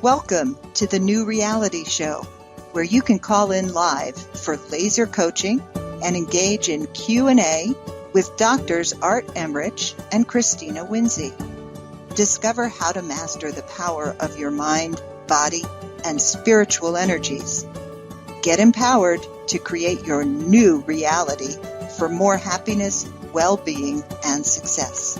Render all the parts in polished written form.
Welcome to the New Reality Show, where you can call in live for laser coaching and engage in Q&A with Doctors Art Emmerich and Christina Winsey. Discover how to master the power of your mind, body, and spiritual energies. Get empowered to create your new reality for more happiness, well-being, and success.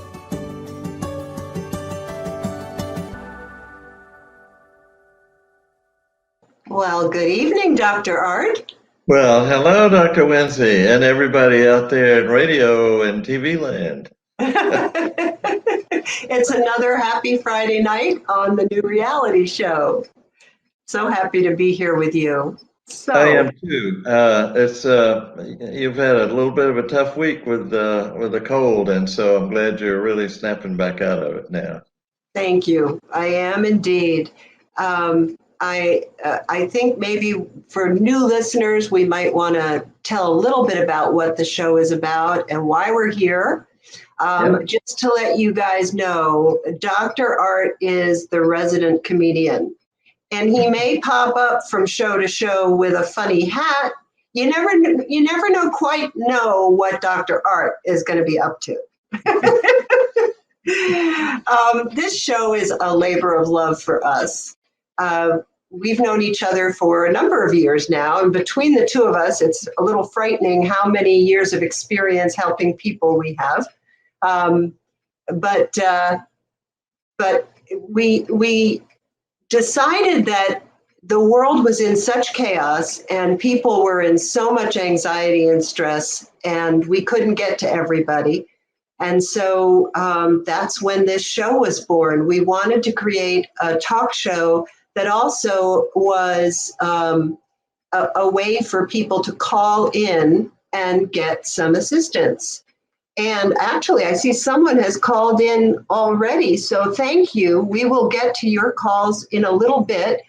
Well, good evening, Dr. Art. Well, hello, Dr. Winsey, and everybody out there in radio and TV land. It's another happy Friday night on the New Reality Show. So happy to be here with you. I am too. You've had a little bit of a tough week with a cold, and so I'm glad you're really snapping back out of it now. Thank you. I am indeed. I think maybe for new listeners, we might want to tell a little bit about what the show is about and why we're here. Just to let you guys know, Dr. Art is the resident comedian, and he may pop up from show to show with a funny hat. You never quite know what Dr. Art is going to be up to. This show is a labor of love for us. We've known each other for a number of years now, and between the two of us, it's a little frightening how many years of experience helping people we have. But we decided that the world was in such chaos and people were in so much anxiety and stress, and we couldn't get to everybody. And so that's when this show was born. We wanted to create a talk show that also was a way for people to call in and get some assistance. And actually, I see someone has called in already, so thank you. We will get to your calls in a little bit.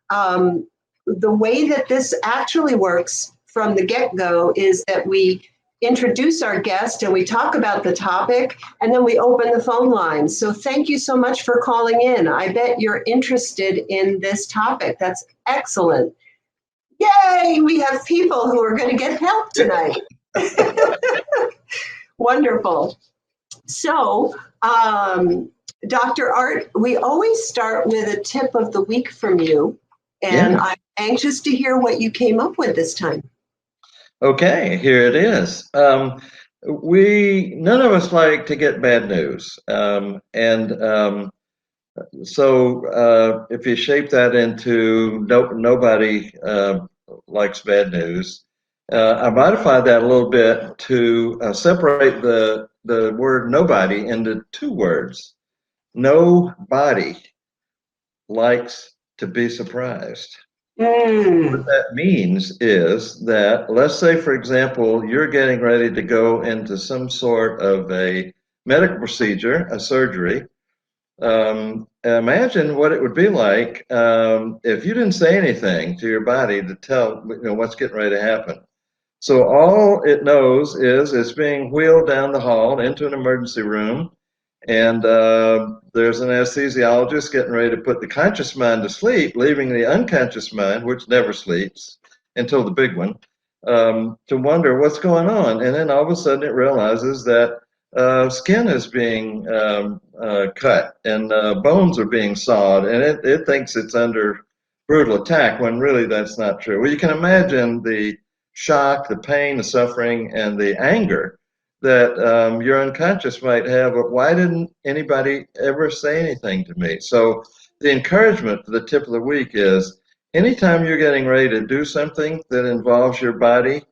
The way that this actually works from the get-go is that we introduce our guest and we talk about the topic, and then we open the phone lines. So thank you so much for calling in. I bet you're interested in this topic. That's excellent. Yay, we have people who are going to get help tonight. Wonderful. So, Dr. Art, we always start with a tip of the week from you, and I'm anxious to hear what you came up with this time. Okay, here it is. None of us like to get bad news. So if you shape that into nobody likes bad news, I modified that a little bit to separate the word nobody into two words. Nobody likes to be surprised. What that means is that, let's say, for example, you're getting ready to go into some sort of a medical procedure, a surgery. Imagine what it would be like if you didn't say anything to your body to tell what's getting ready to happen. So all it knows is it's being wheeled down the hall into an emergency room, and there's an anesthesiologist getting ready to put the conscious mind to sleep, leaving the unconscious mind, which never sleeps until the big one, to wonder what's going on. And then all of a sudden it realizes that skin is being cut and bones are being sawed, and it thinks it's under brutal attack when really that's not true. Well, you can imagine the shock, the pain, the suffering, and the anger that your unconscious might have. But why didn't anybody ever say anything to me? So the encouragement for the tip of the week is, anytime you're getting ready to do something that involves your body,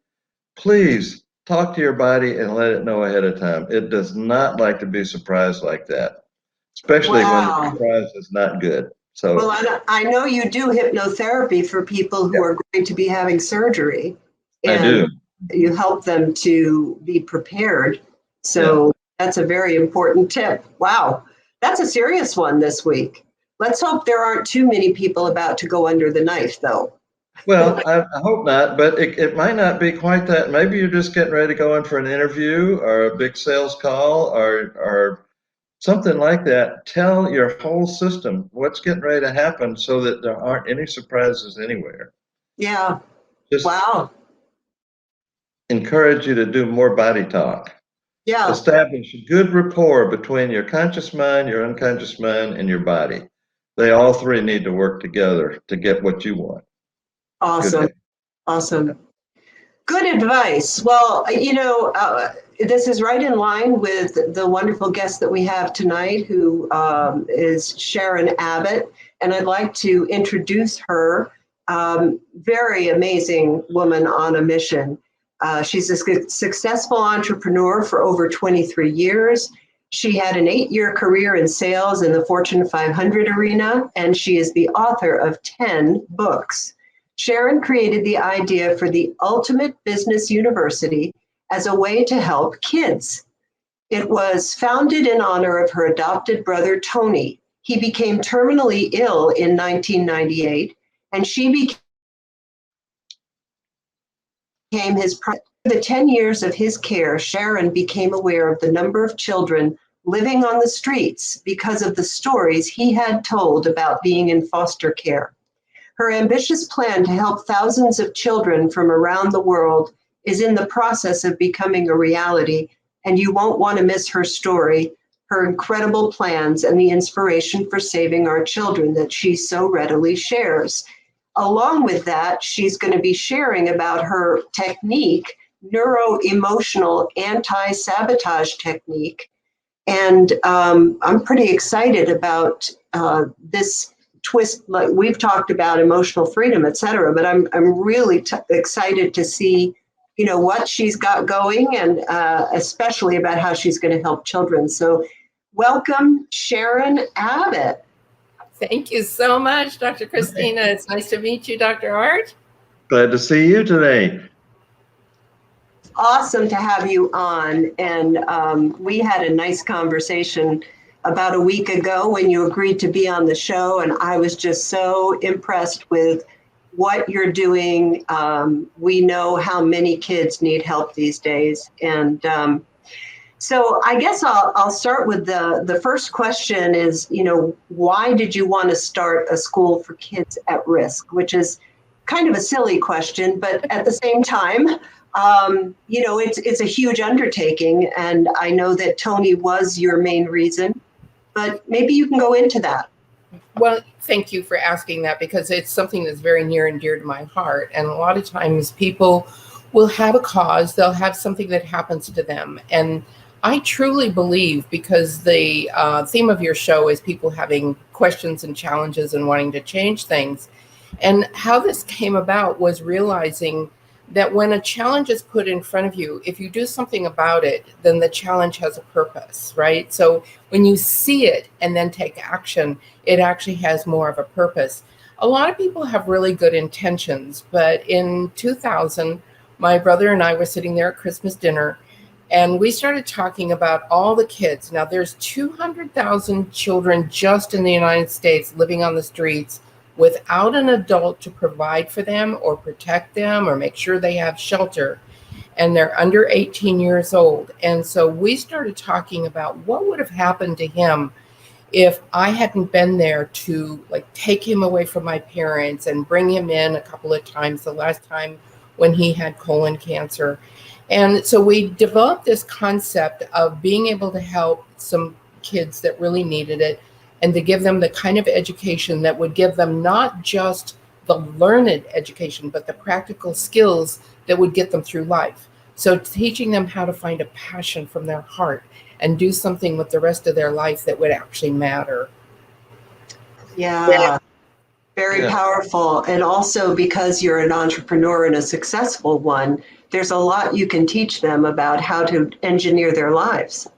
please talk to your body and let it know ahead of time. It does not like to be surprised like that, especially when the surprise is not good. So, well, I know you do hypnotherapy for people who are going to be having surgery. And I do. You help them to be prepared. So that's a very important tip. Wow. That's a serious one this week. Let's hope there aren't too many people about to go under the knife, though. Well, I hope not, but it might not be quite that. Maybe you're just getting ready to go in for an interview or a big sales call or something like that, tell your whole system what's getting ready to happen so that there aren't any surprises anywhere. Yeah. Just Wow. encourage you to do more body talk. Yeah. Establish a good rapport between your conscious mind, your unconscious mind, and your body. They all three need to work together to get what you want. Awesome. Awesome. Good advice. Well, this is right in line with the wonderful guest that we have tonight, who is Sharon Abbott. And I'd like to introduce her. Very amazing woman on a mission. She's a successful entrepreneur for over 23 years. She had an 8-year career in sales in the Fortune 500 arena, and she is the author of 10 books. Sharon created the idea for the Ultimate Business University as a way to help kids. It was founded in honor of her adopted brother, Tony. He became terminally ill in 1998, and she became his primary. For the 10 years of his care, Sharon became aware of the number of children living on the streets because of the stories he had told about being in foster care. Her ambitious plan to help thousands of children from around the world is in the process of becoming a reality, and you won't want to miss her story, her incredible plans, and the inspiration for saving our children that she so readily shares. Along with that, she's going to be sharing about her technique, neuro-emotional anti-sabotage technique, and I'm pretty excited about this twist. Like we've talked about emotional freedom, et cetera, but I'm really excited to see, what she's got going, and especially about how she's going to help children. So welcome, Sharon Abbott. Thank you so much, Dr. Christina. It's nice to meet you, Dr. Art. Glad to see you today. Awesome to have you on. And we had a nice conversation about a week ago when you agreed to be on the show. And I was just so impressed with what you're doing. We know how many kids need help these days. And so I guess I'll start with the first question is, why did you want to start a school for kids at risk? Which is kind of a silly question, but at the same time, it's a huge undertaking. And I know that Tony was your main reason, but maybe you can go into that. Well, thank you for asking that, because it's something that's very near and dear to my heart. And a lot of times people will have a cause, they'll have something that happens to them. And I truly believe, because the theme of your show is people having questions and challenges and wanting to change things. And how this came about was realizing that when a challenge is put in front of you, if you do something about it, then the challenge has a purpose, right? So when you see it and then take action, it actually has more of a purpose. A lot of people have really good intentions, but in 2000, my brother and I were sitting there at Christmas dinner, and we started talking about all the kids. Now, there's 200,000 children just in the United States living on the streets without an adult to provide for them or protect them or make sure they have shelter. And they're under 18 years old. And so we started talking about what would have happened to him if I hadn't been there to take him away from my parents and bring him in a couple of times, the last time when he had colon cancer. And so we developed this concept of being able to help some kids that really needed it, and to give them the kind of education that would give them not just the learned education, but the practical skills that would get them through life. So teaching them how to find a passion from their heart and do something with the rest of their life that would actually matter. Yeah. Very powerful. And also, because you're an entrepreneur and a successful one, there's a lot you can teach them about how to engineer their lives.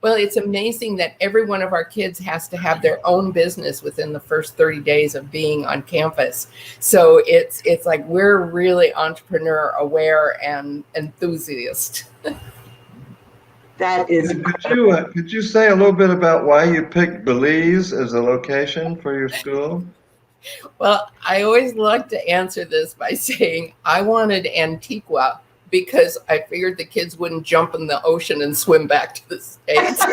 Well, it's amazing that every one of our kids has to have their own business within the first 30 days of being on campus. So it's like we're really entrepreneur aware and enthusiast. That is. Could you say a little bit about why you picked Belize as a location for your school? Well, I always like to answer this by saying I wanted Antigua, because I figured the kids wouldn't jump in the ocean and swim back to the States.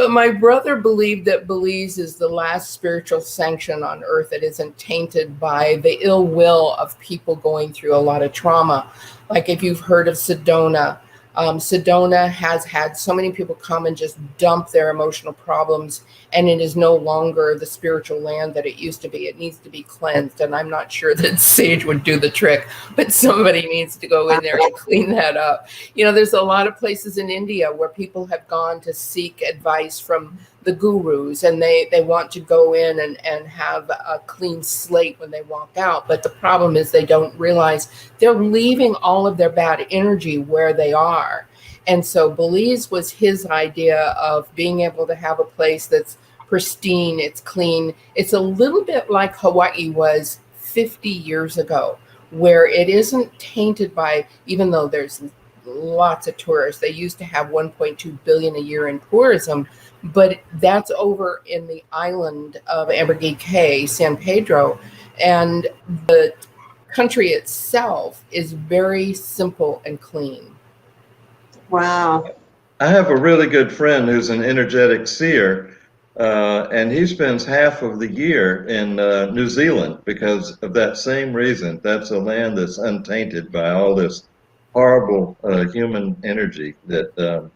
But my brother believed that Belize is the last spiritual sanction on earth that isn't tainted by the ill will of people going through a lot of trauma. Like if you've heard of Sedona, Sedona has had so many people come and just dump their emotional problems, and it is no longer the spiritual land that it used to be. It needs to be cleansed, and I'm not sure that sage would do the trick, but somebody needs to go in there and clean that up. You know, there's a lot of places in India where people have gone to seek advice from the gurus, and they want to go in and have a clean slate when they walk out. But the problem is they don't realize they're leaving all of their bad energy where they are. And so Belize was his idea of being able to have a place that's pristine, it's clean. It's a little bit like Hawaii was 50 years ago, where it isn't tainted by, even though there's lots of tourists, they used to have 1.2 billion a year in tourism, but that's over in the island of Ambergris Caye, San Pedro, and the country itself is very simple and clean. Wow. I have a really good friend who's an energetic seer, and he spends half of the year in New Zealand because of that same reason. That's a land that's untainted by all this horrible human energy that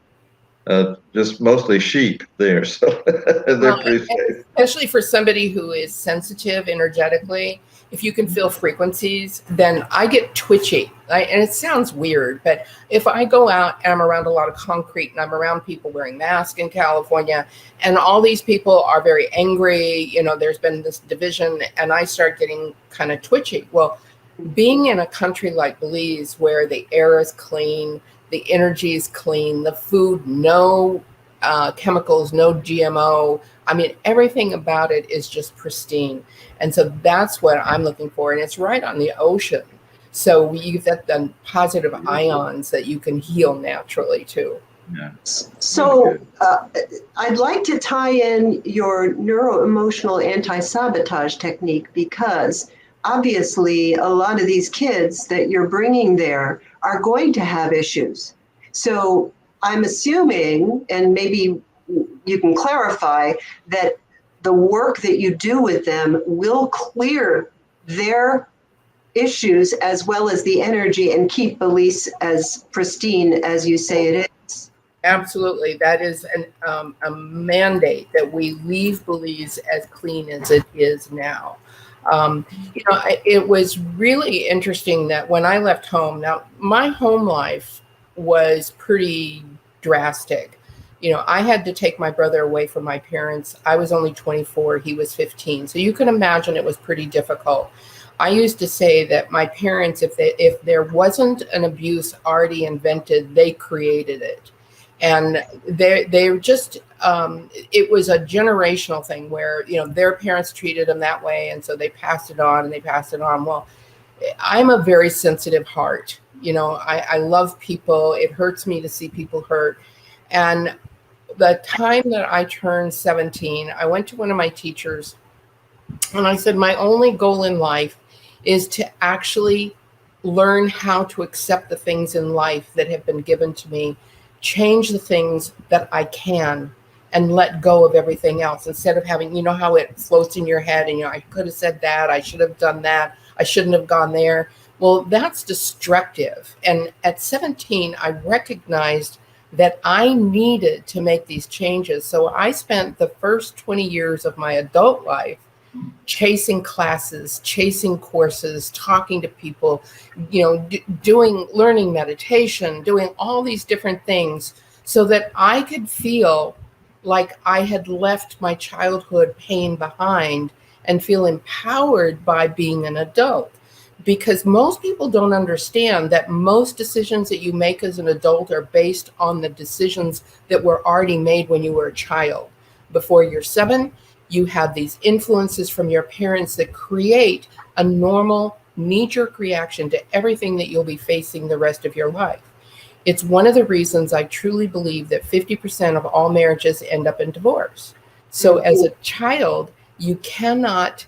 just mostly sheep there. So they're pretty safe. Especially for somebody who is sensitive energetically, if you can feel frequencies, then I get twitchy. And it sounds weird, but if I go out and I'm around a lot of concrete and I'm around people wearing masks in California, and all these people are very angry, you know, there's been this division, and I start getting kind of twitchy. Well, being in a country like Belize where the air is clean, the energy is clean, the food, no chemicals, no GMO. I mean, everything about it is just pristine. And so that's what I'm looking for. And it's right on the ocean. So you get the positive ions that you can heal naturally too. Yeah. So I'd like to tie in your neuro-emotional anti-sabotage technique, because obviously a lot of these kids that you're bringing there are going to have issues. So I'm assuming, and maybe you can clarify, that the work that you do with them will clear their issues as well as the energy and keep Belize as pristine as you say it is. Absolutely. That is a mandate that we leave Belize as clean as it is now. You know, it was really interesting that when I left home, now my home life was pretty drastic. You know, I had to take my brother away from my parents. I was only 24, he was 15. So you can imagine it was pretty difficult. I used to say that my parents, if there wasn't an abuse already invented, they created it. And they just, it was a generational thing where, you know, their parents treated them that way. And so they passed it on and they passed it on. Well, I'm a very sensitive heart. You know, I love people. It hurts me to see people hurt. And the time that I turned 17, I went to one of my teachers and I said, my only goal in life is to actually learn how to accept the things in life that have been given to me, change the things that I can, and let go of everything else, instead of having, you know, how it floats in your head and, you know, I could have said that, I should have done that, I shouldn't have gone there. Well, that's destructive. And at 17, I recognized that I needed to make these changes. So I spent the first 20 years of my adult life chasing classes, chasing courses, talking to people, you know, learning meditation, doing all these different things so that I could feel like I had left my childhood pain behind and feel empowered by being an adult. Because most people don't understand that most decisions that you make as an adult are based on the decisions that were already made when you were a child. Before you're 7, you have these influences from your parents that create a normal knee-jerk reaction to everything that you'll be facing the rest of your life. It's one of the reasons I truly believe that 50% of all marriages end up in divorce. So as a child, you cannot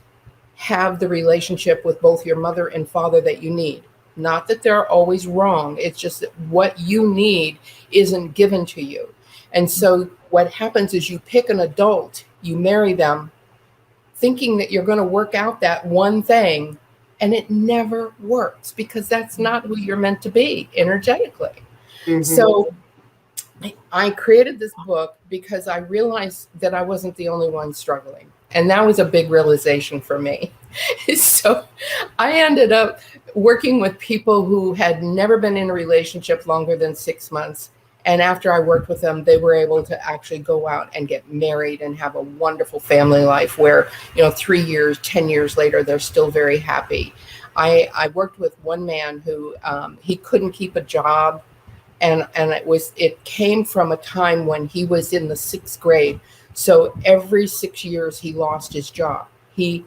have the relationship with both your mother and father that you need. Not that they're always wrong. It's just that what you need isn't given to you. And so what happens is you pick an adult, you marry them, thinking that you're going to work out that one thing, and it never works because that's not who you're meant to be energetically. Mhm. So I created this book because I realized that I wasn't the only one struggling. And that was a big realization for me. So I ended up working with people who had never been in a relationship longer than 6 months. And after I worked with them, they were able to actually go out and get married and have a wonderful family life where, 3 years, 10 years later, they're still very happy. I worked with one man who he couldn't keep a job. And it came from a time when he was in the 6th grade. So every 6 years he lost his job. He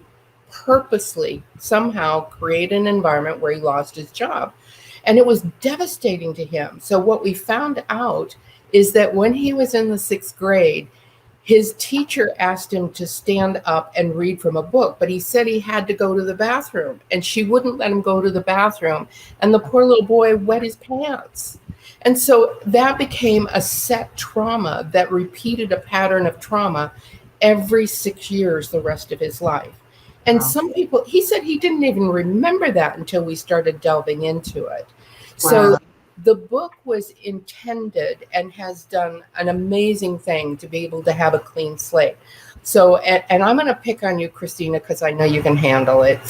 purposely somehow created an environment where he lost his job. And it was devastating to him. So what we found out is that when he was in the 6th grade, his teacher asked him to stand up and read from a book, but he said he had to go to the bathroom, and she wouldn't let him go to the bathroom. And the poor little boy wet his pants. And so that became a set trauma that repeated a pattern of trauma every 6 years the rest of his life. And some people, he said he didn't even remember that until we started delving into it. So the book was intended and has done an amazing thing to be able to have a clean slate. So, and I'm going to pick on you, Christina, because I know you can handle it.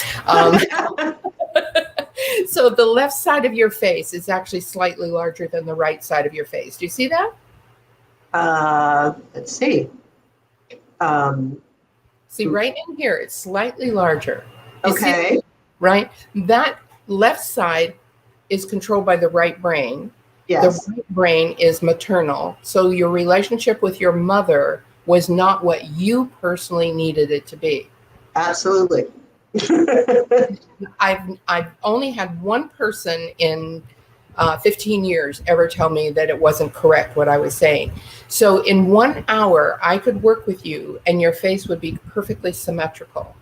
So the left side of your face is actually slightly larger than the right side of your face. Do you see that? Let's see. See, right in here, it's slightly larger. Okay. Right? That left side is controlled by the right brain. Yes. The right brain is maternal. So your relationship with your mother was not what you personally needed it to be. Absolutely. I've only had one person in 15 years ever tell me that it wasn't correct what I was saying. So in 1 hour, I could work with you and your face would be perfectly symmetrical.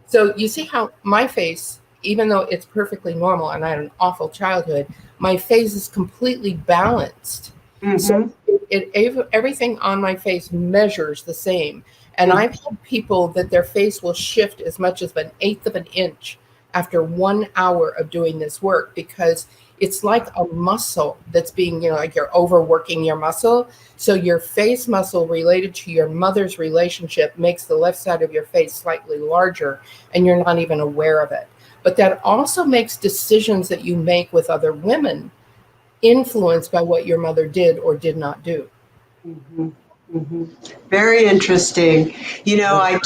So you see how my face, even though it's perfectly normal and I had an awful childhood, my face is completely balanced. So everything on my face measures the same. And I've had people that their face will shift as much as 1/8 of an inch after 1 hour of doing this work, because it's like a muscle that's being, like you're overworking your muscle. So your face muscle related to your mother's relationship makes the left side of your face slightly larger, and you're not even aware of it. But that also makes decisions that you make with other women influenced by what your mother did or did not do. Very interesting. I'll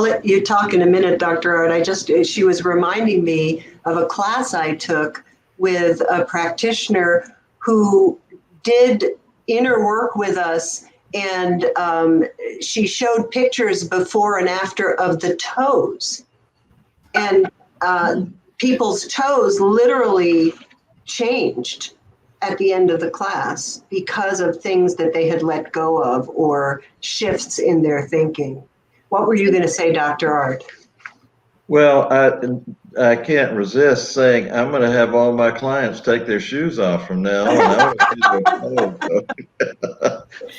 let you talk in a minute, Dr. Art. She was reminding me of a class I took with a practitioner who did inner work with us, and she showed pictures before and after of the toes. And people's toes literally changed at the end of the class because of things that they had let go of or shifts in their thinking. What were you going to say, Dr. Art? Well, I can't resist saying I'm going to have all my clients take their shoes off from now on.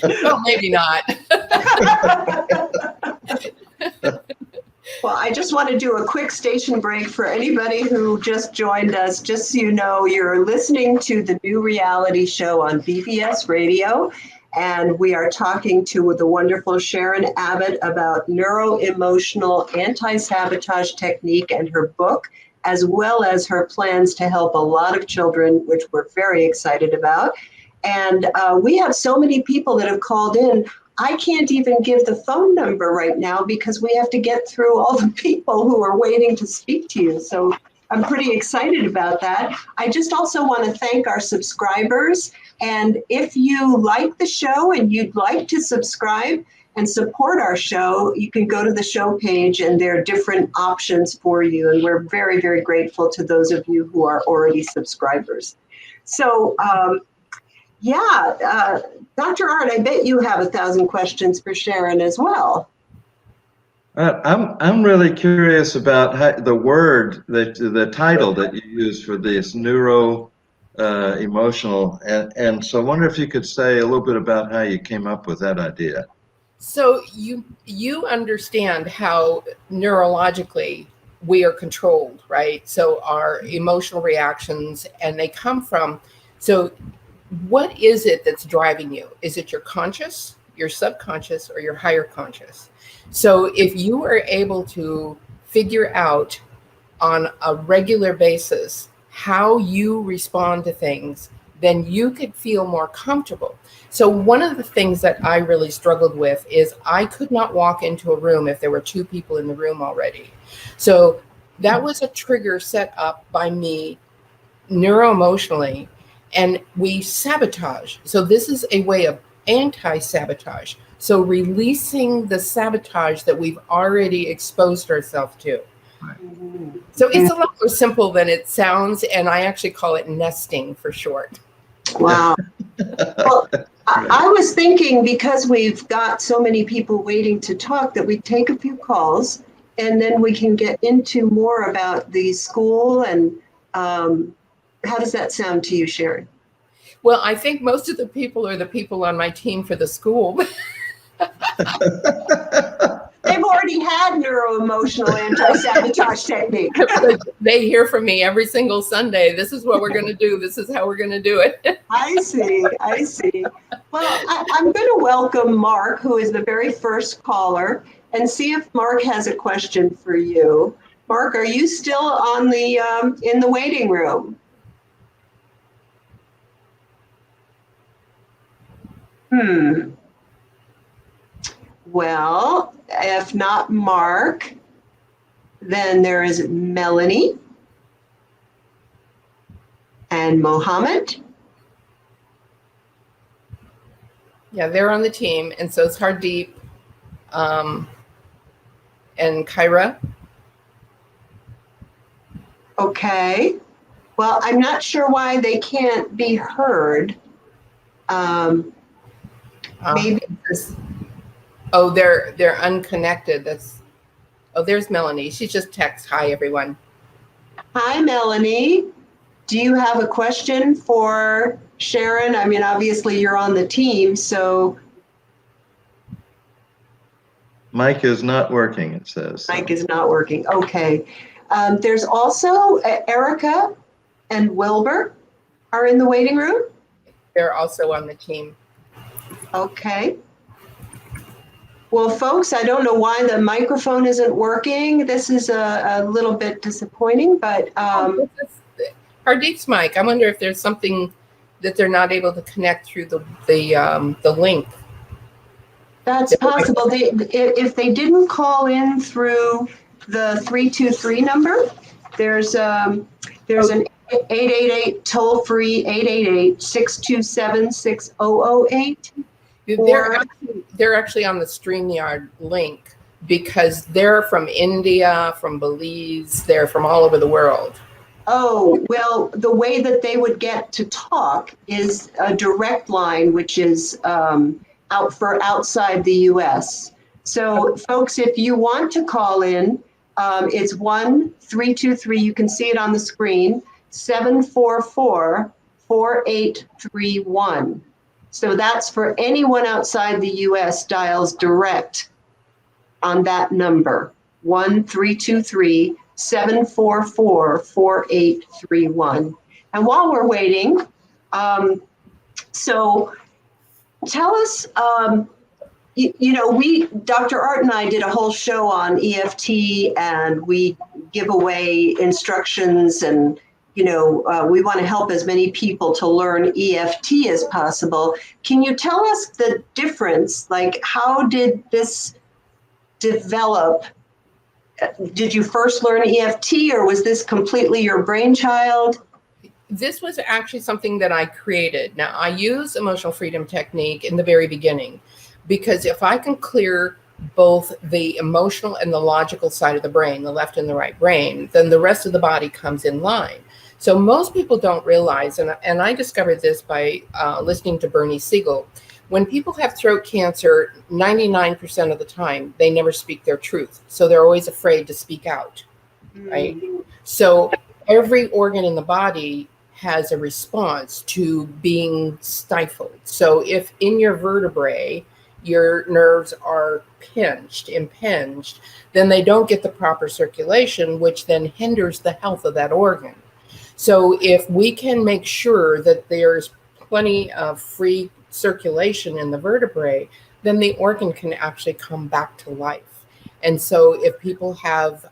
Well, maybe not. Well, I just want to do a quick station break for anybody who just joined us. Just so you know, you're listening to the New Reality Show on BBS Radio, and we are talking to the wonderful Sharon Abbott about neuro-emotional anti-sabotage technique and her book, as well as her plans to help a lot of children, which we're very excited about. And we have so many people that have called in. I can't even give the phone number right now because we have to get through all the people who are waiting to speak to you. So I'm pretty excited about that. I just also want to thank our subscribers. And if you like the show and you'd like to subscribe and support our show, you can go to the show page and there are different options for you. And we're very, very grateful to those of you who are already subscribers. So, Dr. Art, I bet you have 1,000 questions for Sharon as well. I'm really curious about the word, the title that you use for this neuro emotional. And so I wonder if you could say a little bit about how you came up with that idea. So you understand how neurologically we are controlled, right? So our emotional reactions, and they come from, so what is it that's driving you? Is it your conscious, your subconscious, or your higher conscious? So if you are able to figure out on a regular basis how you respond to things, then you could feel more comfortable. So one of the things that I really struggled with is I could not walk into a room if there were two people in the room already. So that was a trigger set up by me neuroemotionally, and we sabotage. So this is a way of anti-sabotage. So releasing the sabotage that we've already exposed ourselves to. So it's a lot more simple than it sounds, and I actually call it nesting for short. Wow. Well, I was thinking, because we've got so many people waiting to talk, that we take a few calls and then we can get into more about the school. And how does that sound to you, Sharon? Well, I think most of the people are the people on my team for the school. They've already had neuroemotional anti-sabotage technique. They hear from me every single Sunday. This is what we're going to do. This is how we're going to do it. I see. Well, I'm going to welcome Mark, who is the very first caller, and see if Mark has a question for you. Mark, are you still on the in the waiting room? Well, if not Mark, then there is Melanie and Mohammed. Yeah, they're on the team, and so is Hardeep and Kyra. Okay. Well, I'm not sure why they can't be heard. Maybe. Oh, they're unconnected. There's Melanie. She just texts, "Hi, everyone." Hi, Melanie. Do you have a question for Sharon? I mean, obviously you're on the team, so. Mic is not working, it says. So. Mic is not working. Okay. There's also Erica and Wilbur are in the waiting room. They're also on the team. Okay. Well, folks, I don't know why the microphone isn't working. This is a little bit disappointing, but Hardeep's mic. I wonder if there's something that they're not able to connect through the link. That's possible. If they didn't call in through the 323 number, there's an 888 toll free 888-627-6008. They're actually on the StreamYard link because they're from India, from Belize, they're from all over the world. Oh, well, the way that they would get to talk is a direct line, which is out for outside the US. So folks, if you want to call in, it's 1-323, you can see it on the screen, 744-4831. So that's for anyone outside the US, dials direct on that number, 1-323-744-4831. And while we're waiting, so tell us, Dr. Art and I did a whole show on EFT, and we give away instructions, and we want to help as many people to learn EFT as possible. Can you tell us the difference? Like, how did this develop? Did you first learn EFT, or was this completely your brainchild? This was actually something that I created. Now, I use emotional freedom technique in the very beginning, because if I can clear both the emotional and the logical side of the brain, the left and the right brain, then the rest of the body comes in line. So most people don't realize, and I discovered this by listening to Bernie Siegel, when people have throat cancer, 99% of the time, they never speak their truth. So they're always afraid to speak out, right? So every organ in the body has a response to being stifled. So if in your vertebrae, your nerves are impinged, then they don't get the proper circulation, which then hinders the health of that organ. So if we can make sure that there's plenty of free circulation in the vertebrae, then the organ can actually come back to life. And so if people have,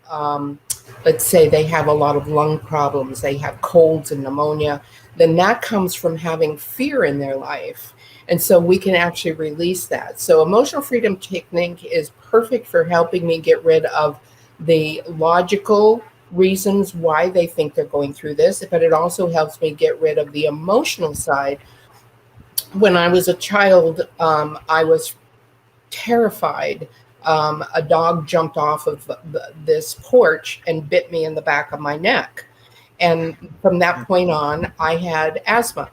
let's say they have a lot of lung problems, they have colds and pneumonia, then that comes from having fear in their life. And so we can actually release that. So emotional freedom technique is perfect for helping me get rid of the logical reasons why they think they're going through this, but it also helps me get rid of the emotional side. When I was a child, I was terrified. A dog jumped off of this porch and bit me in the back of my neck. And from that point on, I had asthma.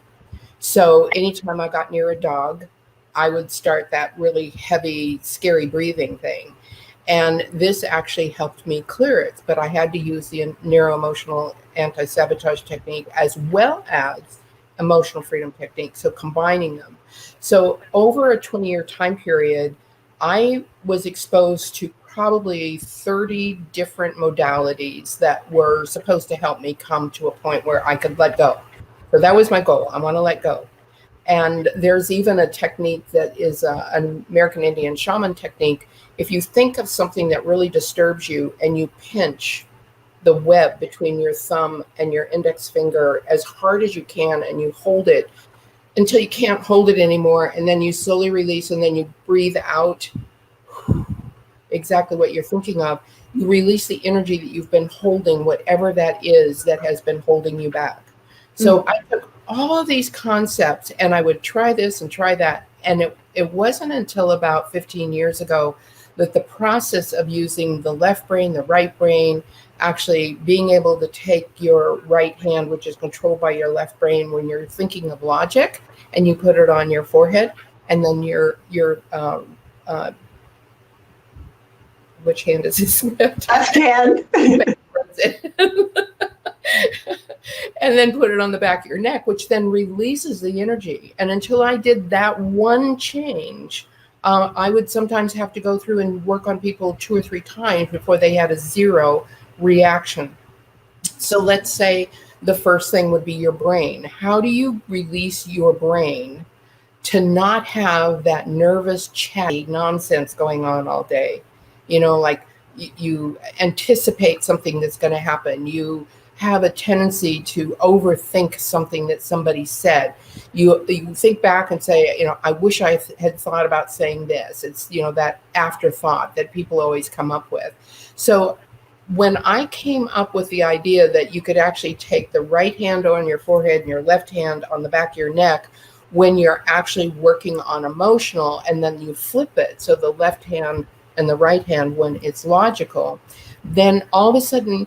So anytime I got near a dog, I would start that really heavy, scary breathing thing. And this actually helped me clear it. But I had to use the neuro-emotional anti-sabotage technique as well as emotional freedom technique. So combining them. So over a 20-year time period, I was exposed to probably 30 different modalities that were supposed to help me come to a point where I could let go. So that was my goal. I want to let go. And there's even a technique that is an American Indian shaman technique. If you think of something that really disturbs you and you pinch the web between your thumb and your index finger as hard as you can and you hold it until you can't hold it anymore, and then you slowly release and then you breathe out exactly what you're thinking of, you release the energy that you've been holding, whatever that is that has been holding you back. So I took all of these concepts and I would try this and try that. And it wasn't until about 15 years ago that the process of using the left brain, the right brain, actually being able to take your right hand, which is controlled by your left brain when you're thinking of logic, and you put it on your forehead, and then your which hand is this? Left hand. And then put it on the back of your neck, which then releases the energy. And until I did that one change, I would sometimes have to go through and work on people 2 or 3 times before they had a zero reaction. So let's say the first thing would be your brain. How do you release your brain to not have that nervous, chatty nonsense going on all day? You know, like you anticipate something that's going to happen. You have a tendency to overthink something that somebody said. You think back and say, you know, I wish I had thought about saying this. It's, you know, that afterthought that people always come up with. So when I came up with the idea that you could actually take the right hand on your forehead and your left hand on the back of your neck when you're actually working on emotional, and then you flip it, so the left hand and the right hand when it's logical, then all of a sudden,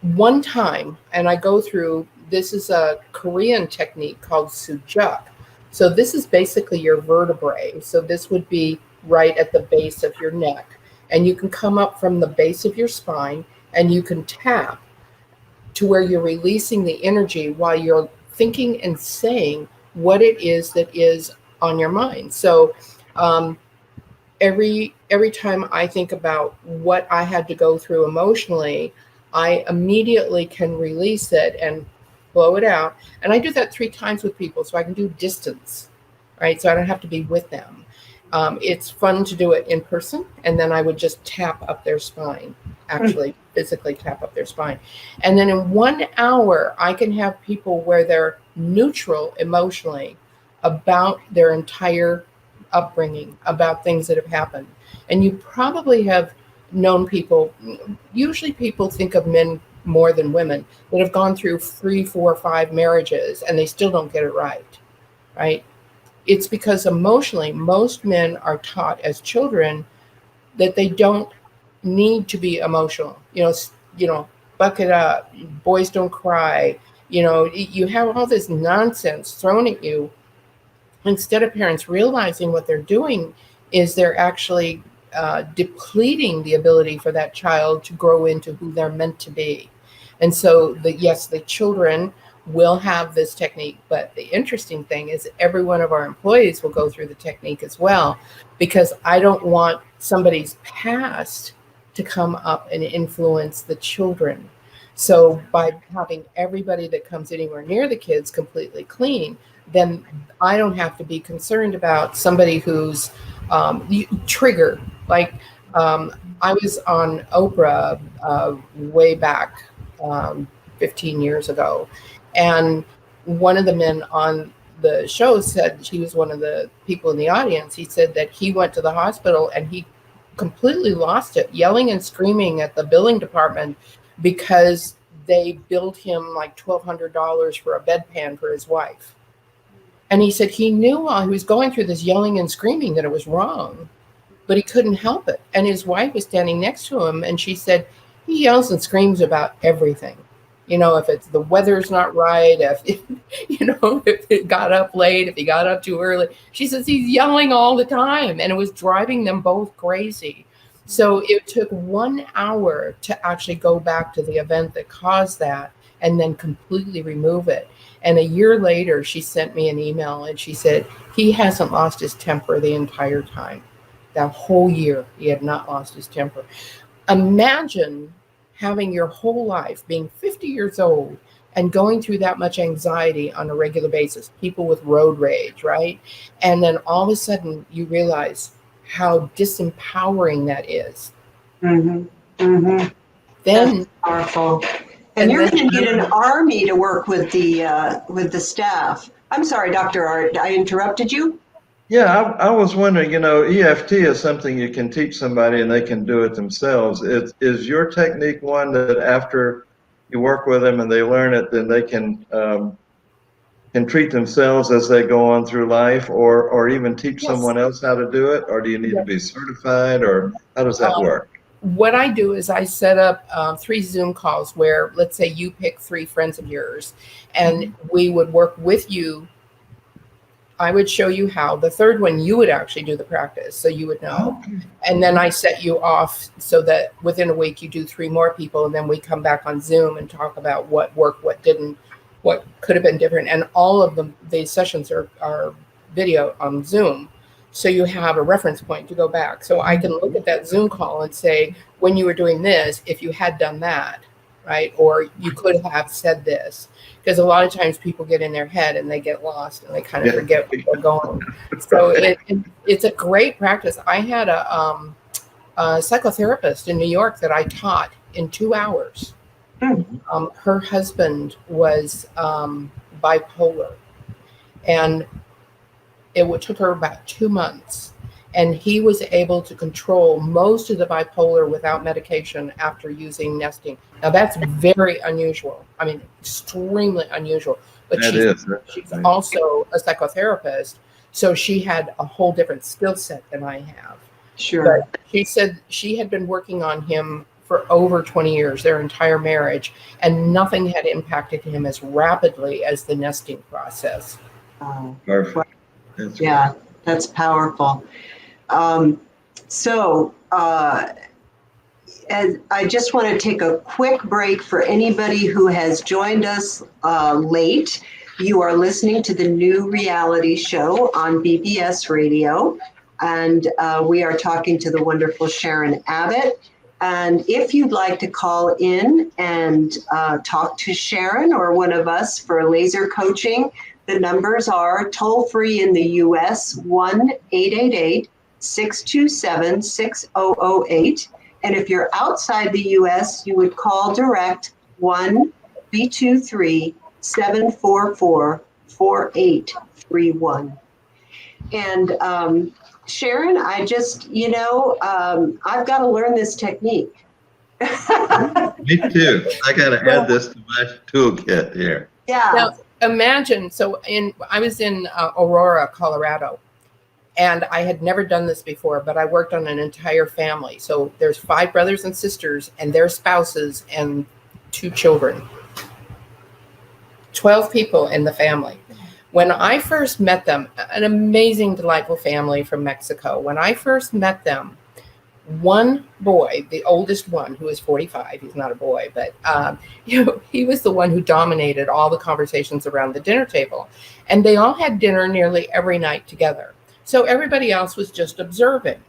one time, and I go through, this is a Korean technique called Sujak. So this is basically your vertebrae. So this would be right at the base of your neck. And you can come up from the base of your spine and you can tap to where you're releasing the energy while you're thinking and saying what it is that is on your mind. So every time I think about what I had to go through emotionally, I immediately can release it and blow it out. And I do that 3 times with people, so I can do distance, right? So I don't have to be with them. It's fun to do it in person, and then I would just tap up their spine, actually physically tap up their spine. And then in 1 hour, I can have people where they're neutral emotionally about their entire upbringing, about things that have happened. And you probably have known people, usually people think of men more than women, that have gone through 3, 4, 5 marriages and they still don't get it right, right? It's because emotionally, most men are taught as children that they don't need to be emotional. You know, buck it up, boys don't cry. You know, you have all this nonsense thrown at you. Instead of parents realizing what they're doing is they're actually depleting the ability for that child to grow into who they're meant to be. And so the children will have this technique. But the interesting thing is every one of our employees will go through the technique as well, because I don't want somebody's past to come up and influence the children. So by having everybody that comes anywhere near the kids completely clean, then I don't have to be concerned about somebody who's triggered. Like I was on Oprah way back 15 years ago, and one of the men on the show said, he was one of the people in the audience, he said that he went to the hospital and he completely lost it, yelling and screaming at the billing department because they billed him like $1,200 for a bedpan for his wife. And he said he knew while he was going through this yelling and screaming that it was wrong, but he couldn't help it. And his wife was standing next to him, and she said, he yells and screams about everything. You know, if it's the weather's not right, if it got up late, if he got up too early. She says he's yelling all the time, and it was driving them both crazy. So it took 1 hour to actually go back to the event that caused that and then completely remove it. And a year later, she sent me an email and she said, he hasn't lost his temper the entire time. That whole year, he had not lost his temper. Imagine having your whole life, being 50 years old and going through that much anxiety on a regular basis, people with road rage, right? And then all of a sudden you realize how disempowering that is. Mm-hmm. Mm-hmm. Then that's powerful. And you're going to get an army to work with the staff. I'm sorry, Dr. Art, I interrupted you. Yeah, I was wondering, EFT is something you can teach somebody and they can do it themselves. Is your technique one that after you work with them and they learn it, then they can treat themselves as they go on through life, or even teach someone else how to do it? Or do you need to be certified, or how does that work? What I do is I set up 3 Zoom calls where, let's say you pick 3 friends of yours, and we would work with you. I would show you how. The third one, you would actually do the practice, so you would know. And then I set you off so that within a week you do 3 more people, and then we come back on Zoom and talk about what worked, what didn't, what could have been different. And all of the sessions are video on Zoom. So you have a reference point to go back. So I can look at that Zoom call and say, when you were doing this, if you had done that, right? Or you could have said this. Because a lot of times people get in their head and they get lost and they kind of forget where they're going. So it's a great practice. I had a psychotherapist in New York that I taught in 2 hours. Her husband was bipolar, and it took her about 2 months, and he was able to control most of the bipolar without medication after using nesting. Now that's very unusual. I mean, extremely unusual. But she's also a psychotherapist, so she had a whole different skill set than I have. Sure. But she said she had been working on him for over 20 years, their entire marriage, and nothing had impacted him as rapidly as the nesting process. Oh, Perfect. That's powerful. And I just want to take a quick break for anybody who has joined us late. You are listening to the new reality show on BBS Radio, and we are talking to the wonderful Sharon Abbott. And if you'd like to call in and talk to Sharon or one of us for laser coaching, the numbers are toll-free in the U.S., 1-888-627-6008. And if you're outside the U.S., you would call direct 1-323-744-4831. And Sharon, I just, I've got to learn this technique. Me too. I got to add this to my toolkit here. Yeah. Now, imagine, I was in Aurora, Colorado, and I had never done this before, but I worked on an entire family. So there's 5 brothers and sisters and their spouses and 2 children. 12 people in the family. When I first met them, an amazing, delightful family from Mexico. When I first met them, One boy, the oldest one, who is 45, he's not a boy, but he was the one who dominated all the conversations around the dinner table. And they all had dinner nearly every night together. So everybody else was just observing.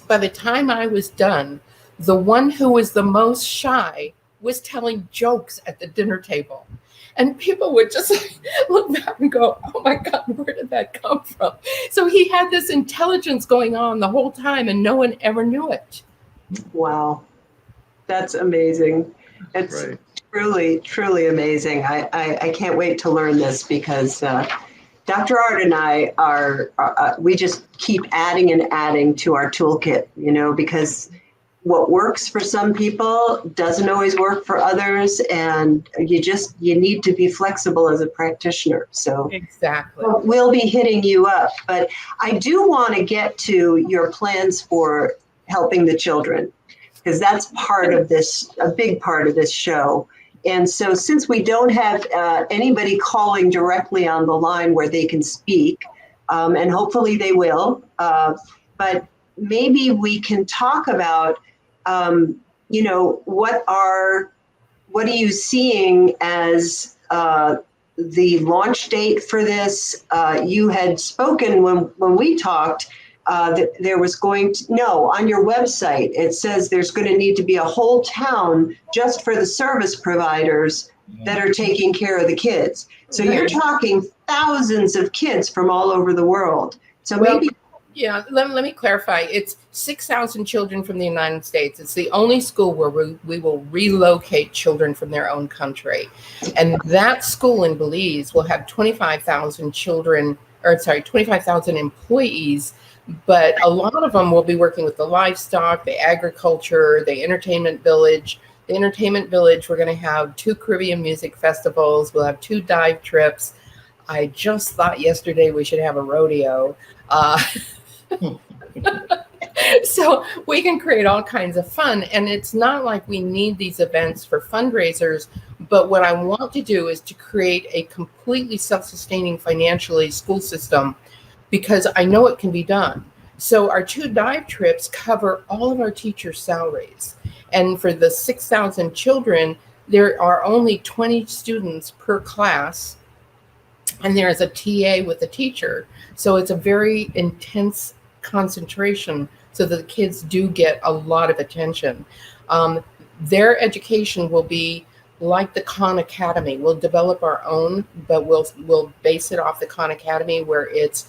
By the time I was done, the one who was the most shy was telling jokes at the dinner table. And people would just look back and go, oh my God, where did that come from? So he had this intelligence going on the whole time and no one ever knew it. Wow. That's amazing. It's Right. truly, truly amazing. I can't wait to learn this because Dr. Art and I we just keep adding and adding to our toolkit, because what works for some people doesn't always work for others, and you need to be flexible as a practitioner. So exactly, we'll be hitting you up, but I do want to get to your plans for helping the children, because that's a big part of this show. And so since we don't have anybody calling directly on the line where they can speak, and hopefully they will, but maybe we can talk about what are you seeing as the launch date for this? You had spoken when we talked that there was on your website, it says there's going to need to be a whole town just for the service providers that are taking care of the kids. So you're talking thousands of kids from all over the world. So maybe... Yeah, let me clarify. It's 6,000 children from the United States. It's the only school where we will relocate children from their own country. And that school in Belize will have 25,000 25,000 employees, but a lot of them will be working with the livestock, the agriculture, the entertainment village. The entertainment village, we're going to have 2 Caribbean music festivals. We'll have 2 dive trips. I just thought yesterday we should have a rodeo. So we can create all kinds of fun. And it's not like we need these events for fundraisers, but what I want to do is to create a completely self-sustaining financially school system, because I know it can be done. So our 2 dive trips cover all of our teachers' salaries. And for the 6,000 children, there are only 20 students per class. And there is a TA with a teacher. So it's a very intense concentration so that the kids do get a lot of attention. Their education will be like the Khan Academy. We'll develop our own, but we'll base it off the Khan Academy, where it's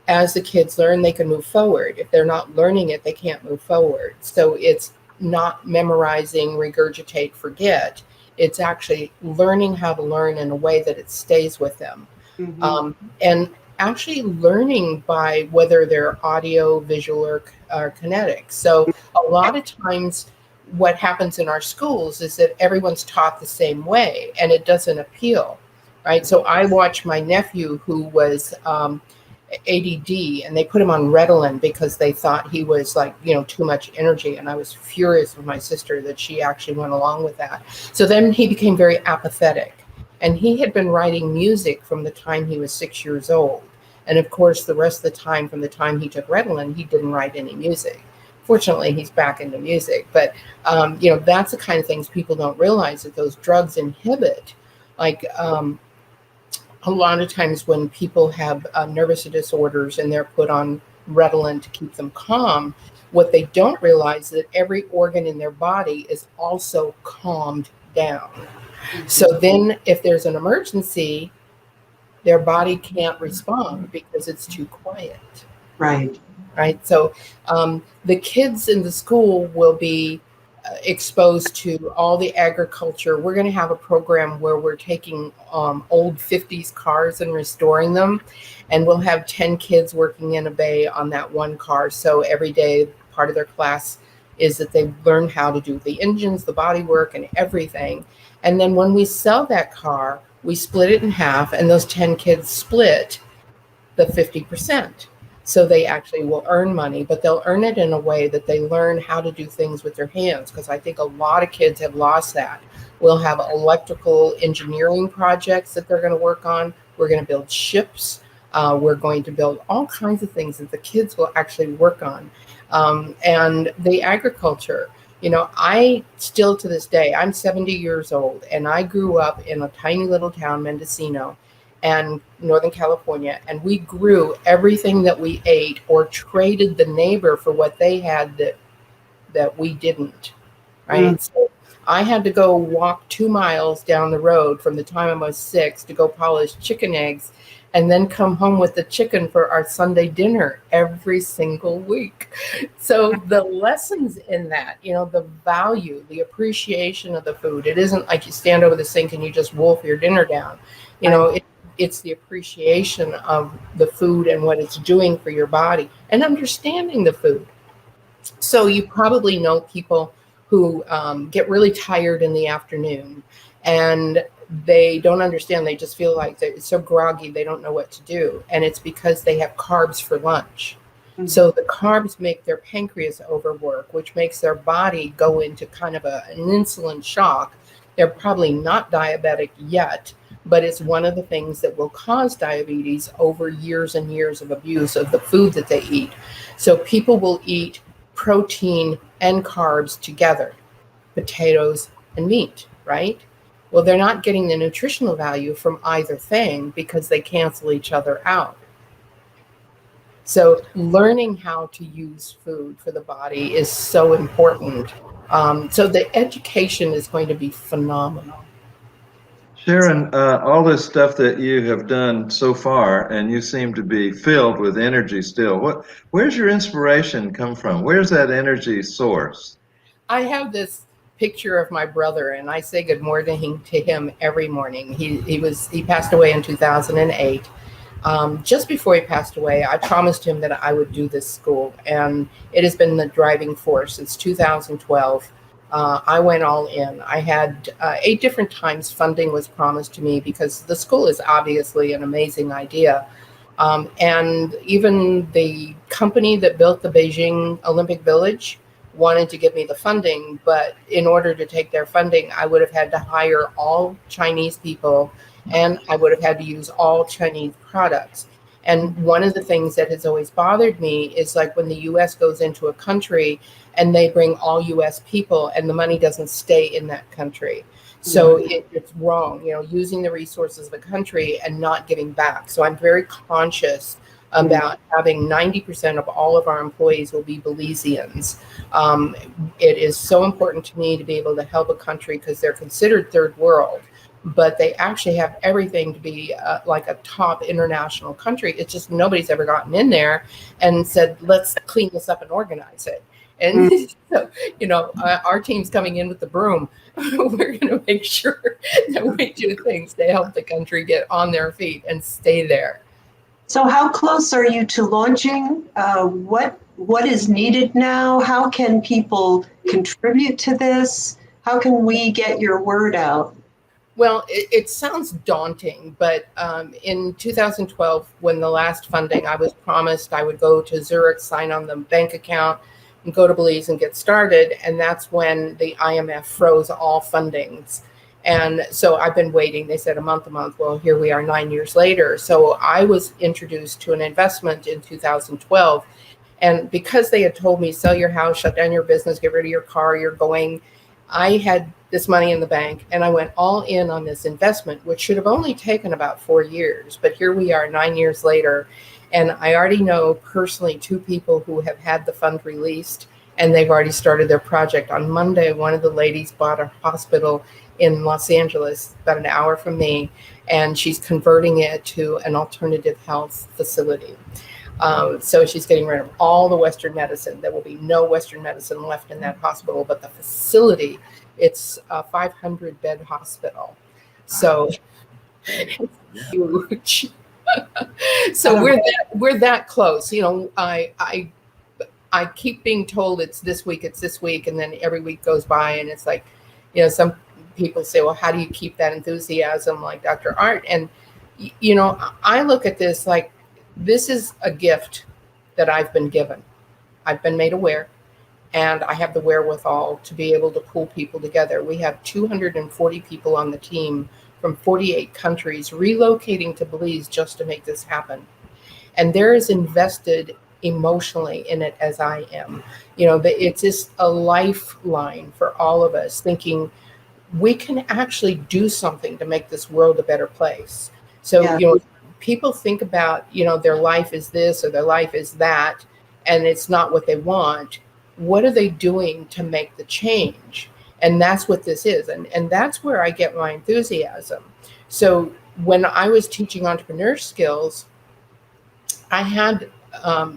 as the kids learn, they can move forward. If they're not learning it, they can't move forward. So it's not memorizing, regurgitate, forget. It's actually learning how to learn in a way that it stays with them. Mm-hmm. And actually learning by whether they're audio, visual, or kinetic. So a lot of times what happens in our schools is that everyone's taught the same way and it doesn't appeal, right? So I watched my nephew who was ADD, and they put him on Ritalin because they thought he was too much energy. And I was furious with my sister that she actually went along with that. So then he became very apathetic. And he had been writing music from the time he was 6 years old. And of course, the rest of the time, from the time he took Ritalin, he didn't write any music. Fortunately, he's back into music. But, that's the kind of things people don't realize, that those drugs inhibit. A lot of times when people have nervous disorders and they're put on Ritalin to keep them calm, what they don't realize is that every organ in their body is also calmed down. So then if there's an emergency, their body can't respond because it's too quiet. Right. So the kids in the school will be exposed to all the agriculture. We're going to have a program where we're taking old 50s cars and restoring them. And we'll have 10 kids working in a bay on that one car. So every day, part of their class is that they learn how to do the engines, the body work, and everything. And then when we sell that car, we split it in half, and those 10 kids split the 50%. So they actually will earn money, but they'll earn it in a way that they learn how to do things with their hands, because I think a lot of kids have lost that. We'll have electrical engineering projects that they're going to work on. We're going to build ships. We're going to build all kinds of things that the kids will actually work on. And the agriculture. I still to this day, I'm 70 years old, and I grew up in a tiny little town, Mendocino, and Northern California, and we grew everything that we ate or traded the neighbor for what they had that we didn't, right? So I had to go walk 2 miles down the road from the time I was 6 to go polish chicken eggs and then come home with the chicken for our Sunday dinner every single week. So the lessons in that, the value, the appreciation of the food, it isn't like you stand over the sink and you just wolf your dinner down. It's the appreciation of the food and what it's doing for your body and understanding the food. So you probably know people who get really tired in the afternoon and they don't understand. They just feel like they're so groggy, they don't know what to do. And it's because they have carbs for lunch. Mm-hmm. So the carbs make their pancreas overwork, which makes their body go into kind of an insulin shock. They're probably not diabetic yet, but it's one of the things that will cause diabetes over years and years of abuse of the food that they eat. So people will eat protein and carbs together, potatoes and meat, right? Well, they're not getting the nutritional value from either thing because they cancel each other out. So learning how to use food for the body is so important. So the education is going to be phenomenal. Sharon, all this stuff that you have done so far, and you seem to be filled with energy still. Where's your inspiration come from? Where's that energy source? I have this picture of my brother, and I say good morning to him every morning. He passed away in 2008. Just before he passed away, I promised him that I would do this school, and it has been the driving force since 2012. I went all in. I had 8 different times funding was promised to me because the school is obviously an amazing idea. And even the company that built the Beijing Olympic Village wanted to give me the funding, but in order to take their funding, I would have had to hire all Chinese people and I would have had to use all Chinese products. And one of the things that has always bothered me is like when the US goes into a country and they bring all US people and the money doesn't stay in that country. So it's wrong, using the resources of a country and not giving back. So I'm very conscious about having 90% of all of our employees will be Belizeans. It is so important to me to be able to help a country because they're considered third world, but they actually have everything to be like a top international country. It's just nobody's ever gotten in there and said, let's clean this up and organize it. And so, our team's coming in with the broom. We're going to make sure that we do things to help the country get on their feet and stay there. So how close are you to launching? What is needed now? How can people contribute to this? How can we get your word out? Well, it sounds daunting, but in 2012, when the last funding, I was promised I would go to Zurich, sign on the bank account, and go to Belize and get started. And that's when the IMF froze all fundings. And so I've been waiting. They said a month. Well, here we are 9 years later. So I was introduced to an investment in 2012. And because they had told me, sell your house, shut down your business, get rid of your car, you're going, I had this money in the bank and I went all in on this investment, which should have only taken about 4 years. But here we are 9 years later. And I already know personally 2 people who have had the fund released and they've already started their project. On Monday, one of the ladies bought a hospital in Los Angeles, about an hour from me, and she's converting it to an alternative health facility. So she's getting rid of all the Western medicine. There will be no Western medicine left in that hospital, but the facility, it's a 500-bed hospital. So it's huge. So we're that close. I keep being told it's this week, and then every week goes by, and it's like, some people say, well, how do you keep that enthusiasm like Dr. Art? And, I look at this like this is a gift that I've been given. I've been made aware, and I have the wherewithal to be able to pull people together. We have 240 people on the team from 48 countries relocating to Belize just to make this happen. And there is invested emotionally in it as I am. You know, it's just a lifeline for all of us, thinking we can actually do something to make this world a better place. So, Yeah. you know, people think about, you know, their life is this or their life is that, and it's not what they want. What are they doing to make the change? And that's what this is. And that's where I get my enthusiasm. So when I was teaching entrepreneur skills, I had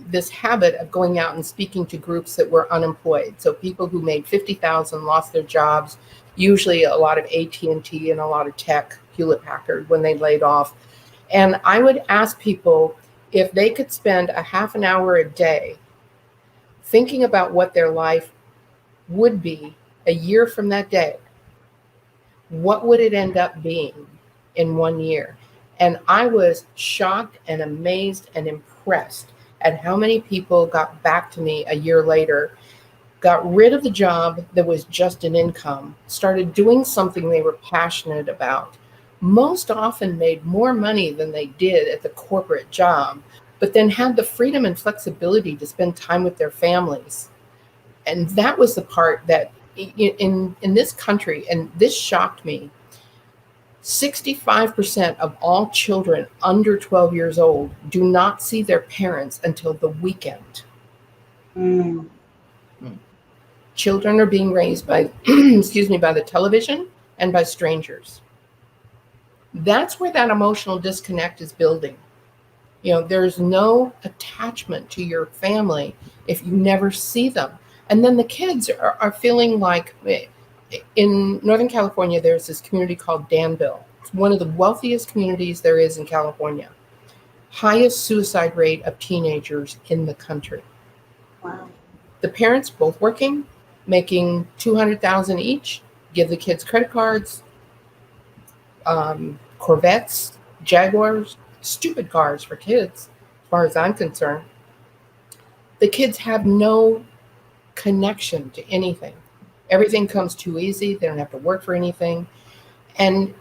this habit of going out and speaking to groups that were unemployed. So people who made 50,000 lost their jobs, usually a lot of AT&T and a lot of tech, Hewlett Packard, when they laid off. And I would ask people if they could spend a half an hour a day thinking about what their life would be a year from that day, what would it end up being in 1 year? And I was shocked and amazed and impressed at how many people got back to me a year later, got rid of the job that was just an income, started doing something they were passionate about, most often made more money than they did at the corporate job, but then had the freedom and flexibility to spend time with their families. And that was the part that in this country, and this shocked me, 65% of all children under 12 years old do not see their parents until the weekend. Mm. Children are being raised by, excuse me, by the television and by strangers. That's where that emotional disconnect is building. You know, there's no attachment to your family if you never see them. And then the kids are feeling like, in Northern California, there's this community called Danville. It's one of the wealthiest communities there is in California. Highest suicide rate of teenagers in the country. Wow. The parents both working, making $200,000 each, give the kids credit cards, Corvettes, Jaguars, stupid cars for kids, as far as I'm concerned. The kids have no connection to anything. Everything comes too easy. They don't have to work for anything. And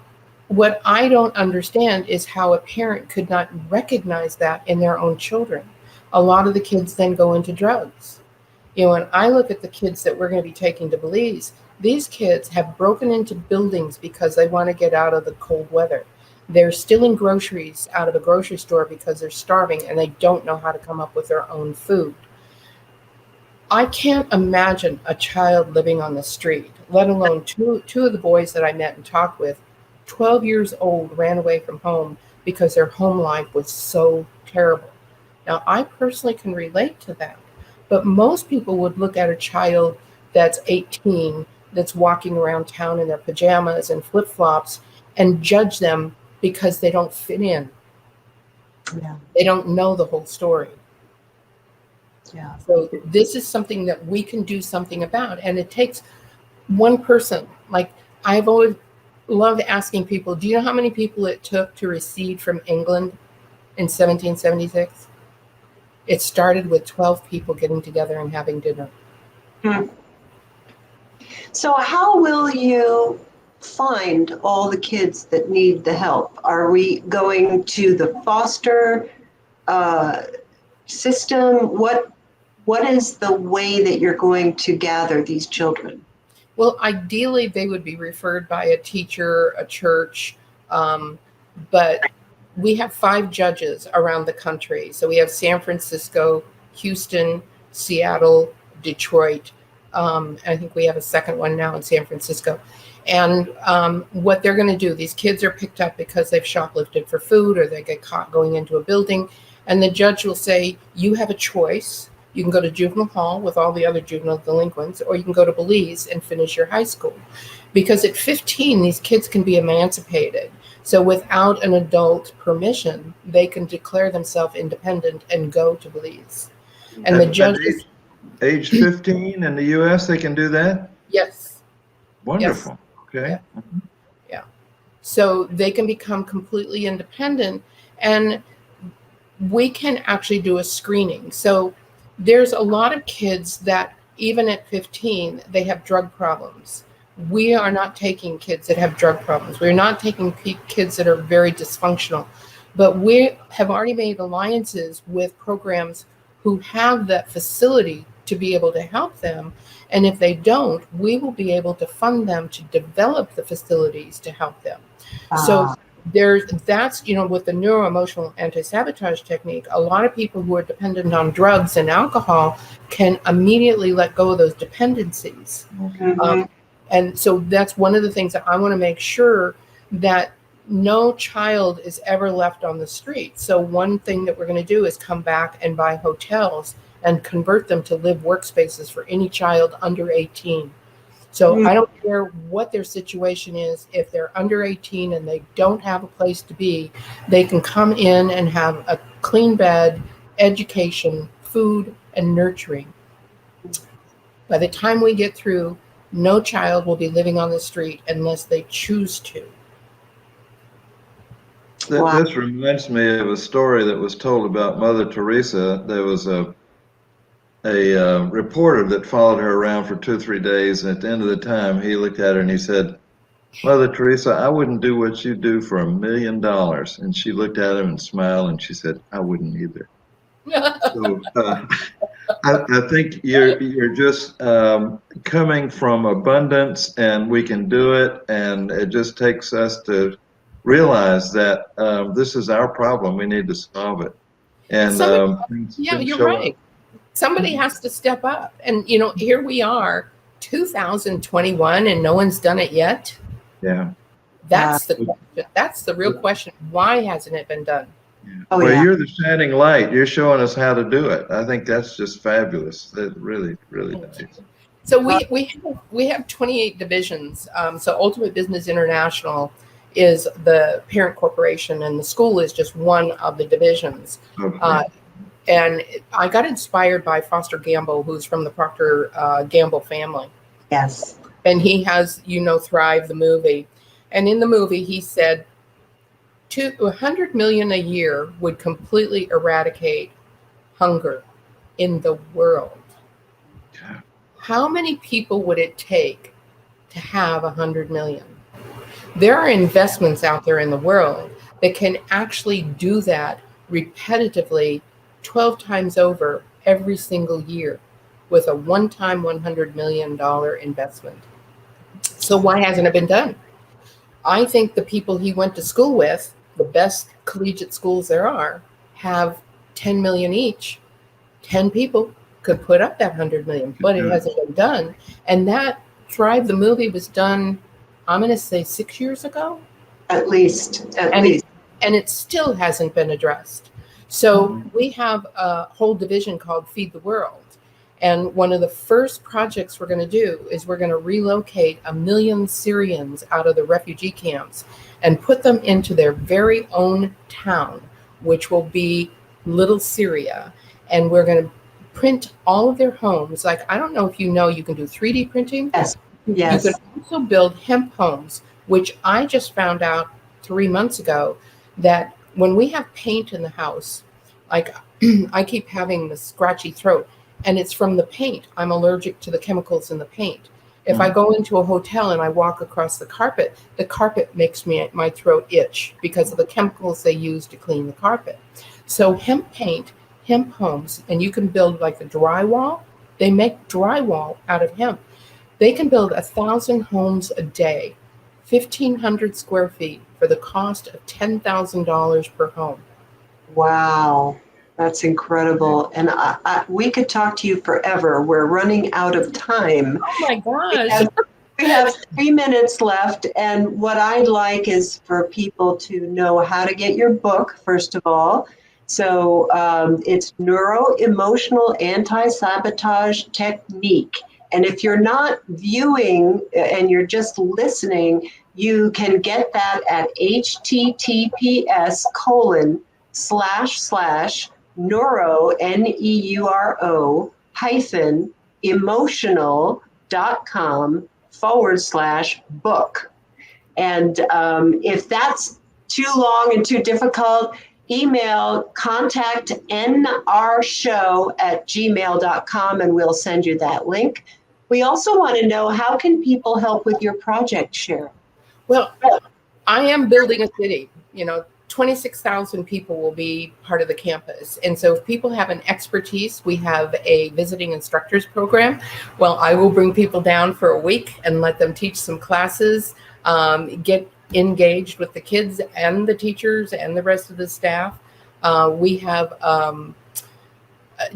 what I don't understand is how a parent could not recognize that in their own children. A lot of the kids then go into drugs. You know, when I look at the kids that we're going to be taking to Belize, these kids have broken into buildings because they want to get out of the cold weather. They're stealing groceries out of a grocery store because they're starving and they don't know how to come up with their own food. I can't imagine a child living on the street, let alone two of the boys that I met and talked with, 12 years old, ran away from home because their home life was so terrible. Now, I personally can relate to that, but most people would look at a child that's 18, that's walking around town in their pajamas and flip-flops and judge them because they don't fit in. Yeah. They don't know the whole story. Yeah. So this is something that we can do something about. And it takes one person. Like, I've always loved asking people, do you know how many people it took to recede from England in 1776? It started with 12 people getting together and having dinner. Hmm. So how will you find all the kids that need the help? Are we going to the foster system? What is the way that you're going to gather these children? Well, ideally, they would be referred by a teacher, a church, but we have 5 judges around the country. So we have San Francisco, Houston, Seattle, Detroit. I think we have a second one now in San Francisco. And what they're going to do, these kids are picked up because they've shoplifted for food or they get caught going into a building. And the judge will say, you have a choice. You can go to juvenile hall with all the other juvenile delinquents, or you can go to Belize and finish your high school. Because at 15, these kids can be emancipated. So without an adult permission, they can declare themselves independent and go to Belize. And the judges... Age 15 in the U.S., they can do that? Yes. Wonderful. Yes. Okay. Yeah. Yeah. So they can become completely independent, and we can actually do a screening. So there's a lot of kids that even at 15, they have drug problems. We are not taking kids that have drug problems. We're not taking kids that are very dysfunctional, but we have already made alliances with programs who have that facility to be able to help them. And if they don't, we will be able to fund them to develop the facilities to help them. So that's, with the neuroemotional anti-sabotage technique, a lot of people who are dependent on drugs and alcohol can immediately let go of those dependencies. And so that's one of the things that I want to make sure that no child is ever left on the street. So one thing that we're going to do is come back and buy hotels and convert them to live workspaces for any child under 18. So I don't care what their situation is. If they're under 18 and they don't have a place to be, they can come in and have a clean bed, education, food, and nurturing. By the time we get through, no child will be living on the street unless they choose to. This reminds me of a story that was told about Mother Teresa. There was a reporter that followed her around for 2 or 3 days, and at the end of the time, he looked at her and he said, "Mother Teresa, I wouldn't do what you do for $1 million." And she looked at him and smiled, and she said, "I wouldn't either." So I think you're just coming from abundance, and we can do it, and it just takes us to realize that this is our problem. We need to solve it. And you're right. Somebody has to step up. And, here we are, 2021, and no one's done it yet. Yeah. That's the question. That's the real question. Why hasn't it been done? Yeah. You're the shining light. You're showing us how to do it. I think that's just fabulous. That really, really nice. So we have 28 divisions. So Ultimate Business International is the parent corporation, and the school is just one of the divisions. Okay. And I got inspired by Foster Gamble, who's from the Procter Gamble family. Yes. And he has, Thrive, the movie. And in the movie, he said 100 million a year would completely eradicate hunger in the world. Yeah. How many people would it take to have 100 million? There are investments out there in the world that can actually do that repetitively 12 times over every single year with a one-time $100 million investment. So why hasn't it been done? I think the people he went to school with, the best collegiate schools there are, have 10 million each. 10 people could put up that 100 million, but it hasn't been done. And that Thrive, the movie, was done, I'm going to say 6 years ago. At least. And it still hasn't been addressed. So we have a whole division called Feed the World. And one of the first projects we're going to do is we're going to relocate 1 million Syrians out of the refugee camps and put them into their very own town, which will be Little Syria. And we're going to print all of their homes. Like, I don't know if you can do 3D printing. Yes. You can also build hemp homes, which I just found out 3 months ago that when we have paint in the house, like I keep having the scratchy throat, and it's from the paint. I'm allergic to the chemicals in the paint. If I go into a hotel and I walk across the carpet makes my throat itch because of the chemicals they use to clean the carpet. So hemp paint, hemp homes, and you can build like the drywall. They make drywall out of hemp. They can build 1,000 homes a day, 1,500 square feet for the cost of $10,000 per home. Wow, that's incredible. And we could talk to you forever. We're running out of time. Oh my gosh. We have 3 minutes left. And what I'd like is for people to know how to get your book, first of all. So it's Neuroemotional Anti-Sabotage Technique. And if you're not viewing and you're just listening, you can get that at https://neuro, emotional.com/book. And if that's too long and too difficult, email contactnrshow@gmail.com and we'll send you that link. We also want to know, how can people help with your project, Sharon? Well, I am building a city. 26,000 people will be part of the campus. And so if people have an expertise, we have a visiting instructors program. Well, I will bring people down for a week and let them teach some classes, get engaged with the kids and the teachers and the rest of the staff. We have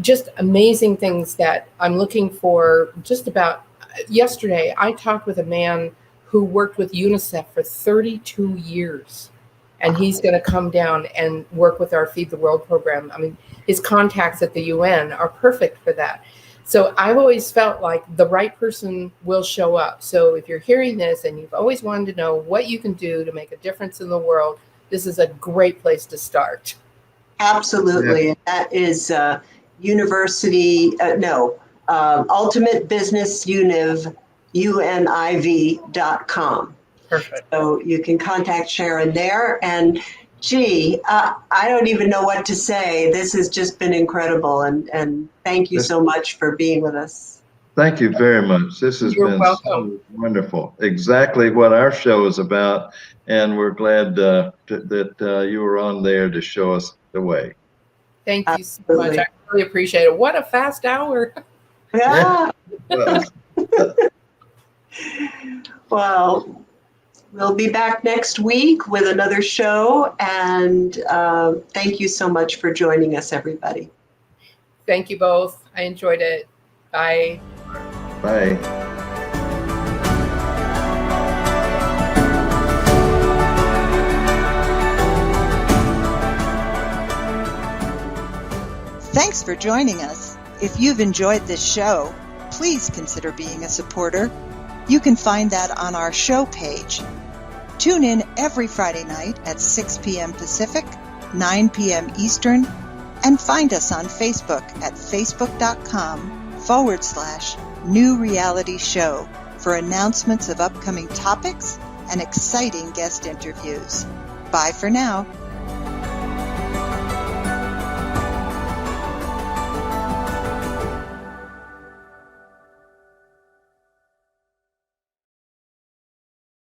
just amazing things that I'm looking for. Just about yesterday, I talked with a man who worked with UNICEF for 32 years. And he's going to come down and work with our Feed the World program. I mean, his contacts at the UN are perfect for that. So I've always felt like the right person will show up. So if you're hearing this and you've always wanted to know what you can do to make a difference in the world, this is a great place to start. Absolutely. Yeah. And that is Ultimate Business UNIV.com. Perfect. So you can contact Sharon there. And gee, I don't even know what to say. This has just been incredible. And thank you so much for being with us. Thank you very much. This has been so wonderful. Exactly what our show is about. And we're glad that you were on there to show us the way. Thank you so much. I really appreciate it. What a fast hour. Yeah. Well, Well, we'll be back next week with another show. And thank you so much for joining us, everybody. Thank you both. I enjoyed it. Bye. bye. Thanks for joining us. If you've enjoyed this show, please consider being a supporter. You can find that on our show page. Tune in every Friday night at 6 p.m. Pacific, 9 p.m. Eastern, and find us on Facebook at facebook.com/New Reality Show for announcements of upcoming topics and exciting guest interviews. Bye for now.